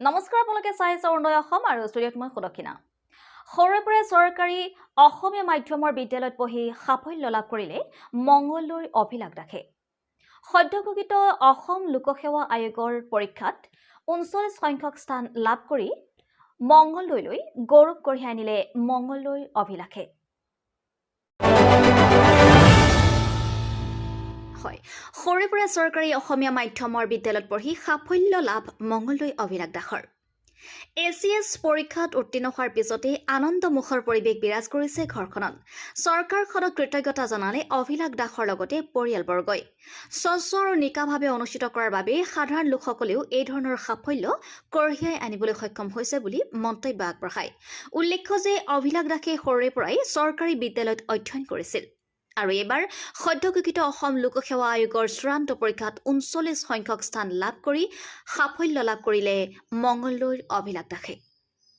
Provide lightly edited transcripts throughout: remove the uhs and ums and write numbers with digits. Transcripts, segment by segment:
নমস্কাৰ, আপোনালোকে চাই আছে অৰুণোদয় অসম আৰু ষ্টুডিঅ'ত মই সুদক্ষিণা। সৰুৰে পৰাই চৰকাৰী অসমীয়া মাধ্যমৰ বিদ্যালয়ত পঢ়ি সাফল্য লাভ কৰিলে মংগলদৈৰ অভিলাষ দাসে। সদ্য ঘোষিত অসম লোকসেৱা আয়োগৰ পৰীক্ষাত ৩৯ সংখ্যক স্থান লাভ কৰি মংগলদৈলৈ গৌৰৱ কঢ়িয়াই আনিলে মংগলদৈৰ অভিলাষে। হয়, সৰুৰে পৰা চৰকাৰী অসমীয়া মাধ্যমৰ বিদ্যালয়ত পঢ়ি সাফল্য লাভ মংগলদৈ অভিলাষ দাসৰ। ACS পৰীক্ষাত উত্তীৰ্ণ হোৱাৰ পিছতেই আনন্দমুখৰ পৰিৱেশ বিৰাজ কৰিছে ঘৰখনত। চৰকাৰখনক কৃতজ্ঞতা জনালে অভিলাষ দাসৰ লগতে পৰিয়ালবৰ্গই। স্বচ্ছ আৰু নিকাভাৱে অনুষ্ঠিত কৰাৰ বাবে সাধাৰণ লোকসকলেও এই ধৰণৰ সাফল্য কঢ়িয়াই আনিবলৈ সক্ষম হৈছে বুলি মন্তব্য আগবঢ়ায়। উল্লেখ্য যে অভিলাষ দাসে সৰুৰে পৰাই চৰকাৰী বিদ্যালয়ত অধ্যয়ন কৰিছিল আৰু এইবাৰ সদ্য ঘোষিত অসম লোকসেৱা আয়োগৰ চূড়ান্ত পৰীক্ষাত ৩৯ সংখ্যক স্থান লাভ কৰি সাফল্য লাভ কৰিলে মংগলদৈৰ অভিলাষ দাসে।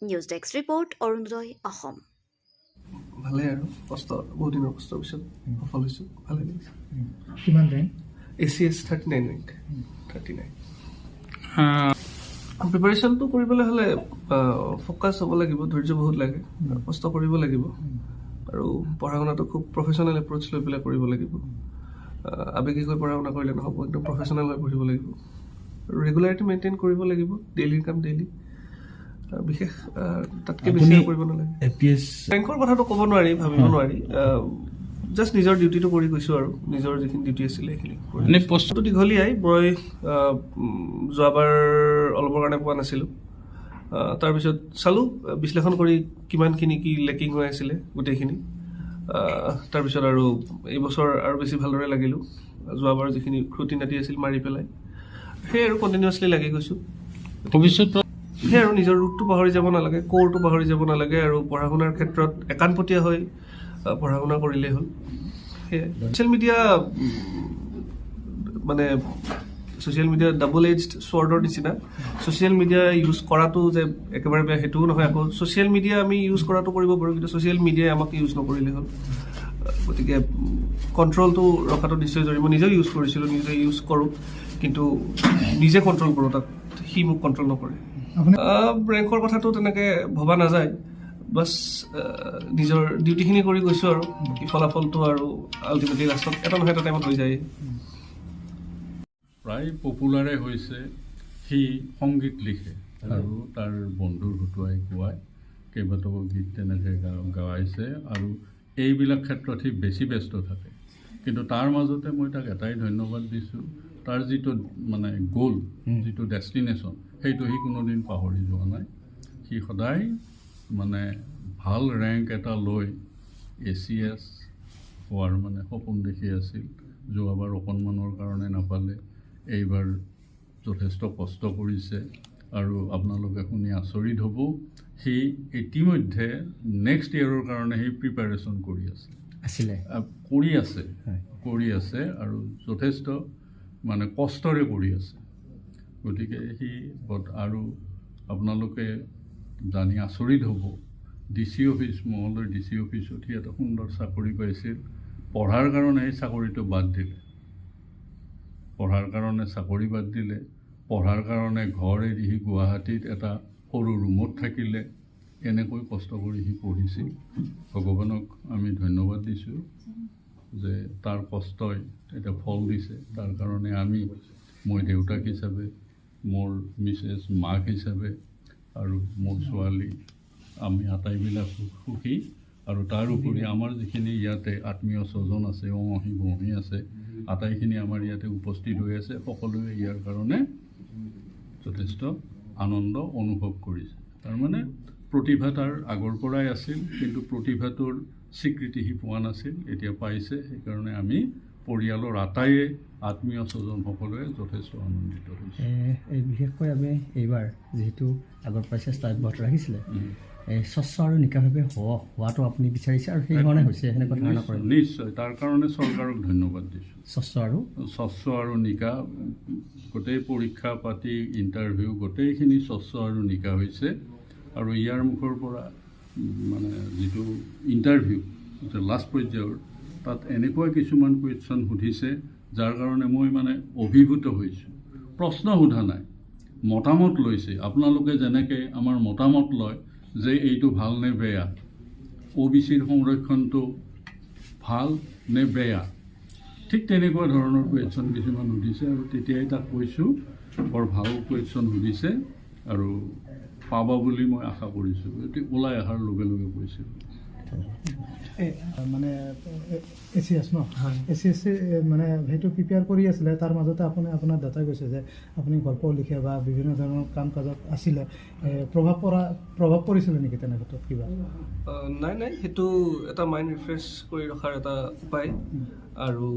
News desk report, Arunodoy Assam. ভালে আৰু কষ্ট, বহুত দিনৰ কষ্টৰ পিছত সফল হৈছোঁ, ভালে লাগিছে। কিমান ৰেংক? ACS 39 rank, 39। প্ৰিপাৰেশ্যনটো কৰিবলৈ হ'লে ফ'কাছ হ'ব লাগিব, ধৈৰ্য বহুত লাগে, কষ্ট কৰিব লাগিব আৰু পঢ়া শুনাটো খুব প্ৰফেচনেল এপ্ৰ'চ লৈ পেলাই কৰিব লাগিব। আৱেগিকৈ পঢ়া শুনা কৰিলে নহ'ব, একদম প্ৰফেচনেল হৈ পঢ়িব লাগিব আৰু ৰেগুলাৰিটি মেইনটেইন কৰিব লাগিব, ডেইলিৰ কাম ডেইলি, বিশেষ তাতকৈ বেছি কৰিব নালাগে। ৰেংকৰ কথাটো ক'ব নোৱাৰি, ভাবিব নোৱাৰি, জাষ্ট নিজৰ ডিউটিটো কৰি গৈছোঁ আৰু নিজৰ যিখিনি ডিউটি আছিলে সেইখিনি পষ্টটো দীঘলীয়াই। মই যোৱাবাৰ অলপৰ কাৰণে পোৱা নাছিলোঁ, তাৰপিছত চালোঁ বিশ্লেষণ কৰি কিমানখিনি কি লেকিং হৈ আছিলে গোটেইখিনি। তাৰপিছত আৰু এইবছৰ আৰু বেছি ভালদৰে লাগিলোঁ, যোৱাবাৰ যিখিনি খুঁটি নাটি আছিল মাৰি পেলাই সেই আৰু কণ্টিনিউৱাছলি লাগি গৈছোঁ। ভৱিষ্যত সেই আৰু নিজৰ ৰুটটো পাহৰি যাব নালাগে, ক'ৰটো পাহৰি যাব নালাগে আৰু পঢ়া শুনাৰ ক্ষেত্ৰত একাণপতীয়া হৈ পঢ়া শুনা কৰিলেই হ'ল। সেয়াই। ছ'চিয়েল মিডিয়া মানে ছ'চিয়েল মিডিয়া ডাবল এজড ছৰ্ডৰ নিচিনা। ছ'চিয়েল মিডিয়া ইউজ কৰাটো যে একেবাৰে বেয়া সেইটোও নহয়, আকৌ ছ'চিয়েল মিডিয়া আমি ইউজ কৰাটো কৰিব পাৰোঁ, কিন্তু ছ'চিয়েল মিডিয়াই আমাক ইউজ নকৰিলে হ'ল। গতিকে কণ্ট্ৰলটো ৰখাটো নিশ্চয় জৰুৰী। মই নিজেও ইউজ কৰিছিলোঁ, নিজে ইউজ কৰোঁ, কিন্তু নিজে কণ্ট্ৰল কৰোঁ, তাত সি মোক কণ্ট্ৰল নকৰে। ৰেংকৰ কথাটো তেনেকৈ ভবা নাযায়, বাছ নিজৰ ডিউটিখিনি কৰি গৈছোঁ আৰু ফলাফলটো আৰু আল্টিমেটলি লাষ্টত এটা নহয় এটা টাইমত হৈ যায়। প্ৰায় পপুলাৰে হৈছে, সি সংগীত লিখে আৰু তাৰ বন্ধুৰ হতুৱাই গোৱাই কেইবাটাও গীত তেনেকৈ গাইছে আৰু এইবিলাক ক্ষেত্ৰত সি বেছি ব্যস্ত থাকে। কিন্তু তাৰ মাজতে মই তাক এটাই ধন্যবাদ দিছোঁ, তাৰ যিটো মানে গ'ল, যিটো ডেষ্টিনেশ্যন, সেইটো সি কোনোদিন পাহৰি যোৱা নাই। সি সদায় মানে ভাল ৰেংক এটা লৈ ACS হোৱাৰ মানে সপোন দেখি আছিল। যোৱাবাৰ অকণমানৰ কাৰণে নাপালে, এইবাৰ যথেষ্ট কষ্ট কৰিছে আৰু আপোনালোকে শুনি আচৰিত হ'ব, সি ইতিমধ্যে নেক্সট ইয়েৰৰ কাৰণে সি প্ৰিপাৰেশ্যন কৰি আছে আৰু যথেষ্ট মানে কষ্টৰে কৰি আছে। গতিকে সি আৰু আপোনালোকে জানি আচৰিত হ'ব, DC অফিচ, মংগলদৈৰ DC অফিচত সি এটা সুন্দৰ চাকৰি পাইছিল। পঢ়াৰ কাৰণে সেই চাকৰিটো বাদ দিলে, পঢ়াৰ কাৰণে ঘৰ এৰি সি গুৱাহাটীত এটা সৰু ৰুমত থাকিলে। এনেকৈ কষ্ট কৰি সি পঢ়িছিল। ভগৱানক আমি ধন্যবাদ দিছোঁ যে তাৰ কষ্টই এতিয়া ফল দিছে। তাৰ কাৰণে মই দেউতাক হিচাপে, মোৰ মিছেছ মাক হিচাপে আৰু মোৰ ছোৱালী, আমি আটাইবিলাক সুখী। আৰু তাৰ উপৰি আমাৰ যিখিনি ইয়াতে আত্মীয় স্বজন আছে, অঙহী বহী আছে, আটাইখিনি আমাৰ ইয়াতে উপস্থিত হৈ আছে। সকলোৱে ইয়াৰ কাৰণে যথেষ্ট আনন্দ অনুভৱ কৰিছে। তাৰমানে প্ৰতিভা তাৰ আগৰ পৰাই আছিল, কিন্তু প্ৰতিভাটোৰ স্বীকৃতি সি পোৱা নাছিল, এতিয়া পাইছে। সেইকাৰণে আমি পৰিয়ালৰ আটাইয়ে আত্মীয় স্বজন সকলোৱে যথেষ্ট আনন্দিত হৈছে। বিশেষকৈ আমি এইবাৰ যিহেতু আগৰ পৰাই চেষ্টা অব্যাহত ৰাখিছিলে, স্বচ্ছ আৰু নিকাভাৱে হোৱাটো আপুনি বিচাৰিছে আৰু সেইধৰণে হৈছে, সেনেকুৱা ধাৰণা কৰে? নিশ্চয়, তাৰ কাৰণে চৰকাৰক ধন্যবাদ দিছোঁ। স্বচ্ছ আৰু নিকা, গোটেই পৰীক্ষা পাতি, ইণ্টাৰভিউ গোটেইখিনি স্বচ্ছ আৰু নিকা হৈছে। আৰু ইয়াৰ মুখৰ পৰা মানে যিটো ইণ্টাৰভিউ লাষ্ট পৰ্যায়ৰ, তাত এনেকুৱা কিছুমান কুৱেশ্যন সুধিছে যাৰ কাৰণে মই মানে অভিভূত হৈছোঁ। প্ৰশ্ন সোধা নাই, মতামত লৈছে, আপোনালোকে যেনেকৈ আমাৰ মতামত লয় যে এইটো ভাল নে বেয়া, OBCৰ সংৰক্ষণটো ভাল নে বেয়া, ঠিক তেনেকুৱা ধৰণৰ কুৱেশ্যন কিছুমান সুধিছে আৰু তেতিয়াই তাক কৈছোঁ বৰ ভাল কুৱেশ্যন সুধিছে আৰু পাব বুলি মই আশা কৰিছোঁ। গতিকে ওলাই অহাৰ লগে লগে কৈছোঁ। মানে ACS ন ACS মানে সেইটো প্ৰিপেয়াৰ কৰি আছিলে, তাৰ মাজতে আপুনি আপোনাৰ দাতাই কৈছে যে আপুনি গল্প লিখে বা বিভিন্ন ধৰণৰ কাম কাজত আছিলে, প্ৰভাৱ পৰিছিলে নেকি তেনে ক্ষেত্ৰত কিবা? নাই সেইটো এটা মাইণ্ড ৰিফ্ৰেছ কৰি ৰখাৰ এটা উপায়। আৰু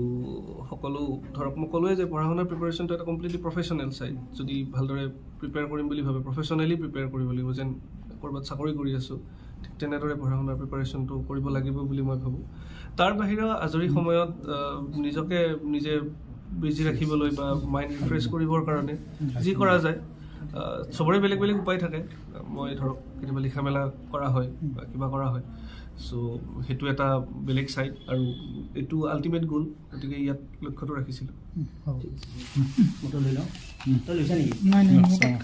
সকলো ধৰক মই ক'লোৱে যে পঢ়া শুনাৰ প্ৰিপেৰেশ্যনটো এটা কমপ্লিটলি প্ৰফেচনেল ছাইড। যদি ভালদৰে প্ৰিপেয়াৰ কৰিম বুলি ভাবে প্ৰফেচনেলি প্ৰিপেয়াৰ কৰিব লাগিব, যেন ক'ৰবাত চাকৰি কৰি আছোঁ, ঠিক তেনেদৰে পঢ়া শুনাৰ প্ৰিপাৰেশ্যনটো কৰিব লাগিব বুলি মই ভাবোঁ। তাৰ বাহিৰেও আজৰি সময়ত নিজকে নিজে বিজি ৰাখিবলৈ বা মাইণ্ড ৰিফ্ৰেছ কৰিবৰ কাৰণে যি কৰা যায়, চবৰে বেলেগ বেলেগ উপায় থাকে। মই ধৰক কেতিয়াবা লিখা মেলা কৰা হয় বা কিবা কৰা হয়, চ' সেইটো এটা বেলেগ ছাইড আৰু এইটো আল্টিমেট গ'ল, গতিকে ইয়াত লক্ষ্যটো ৰাখিছিলোঁ। নাই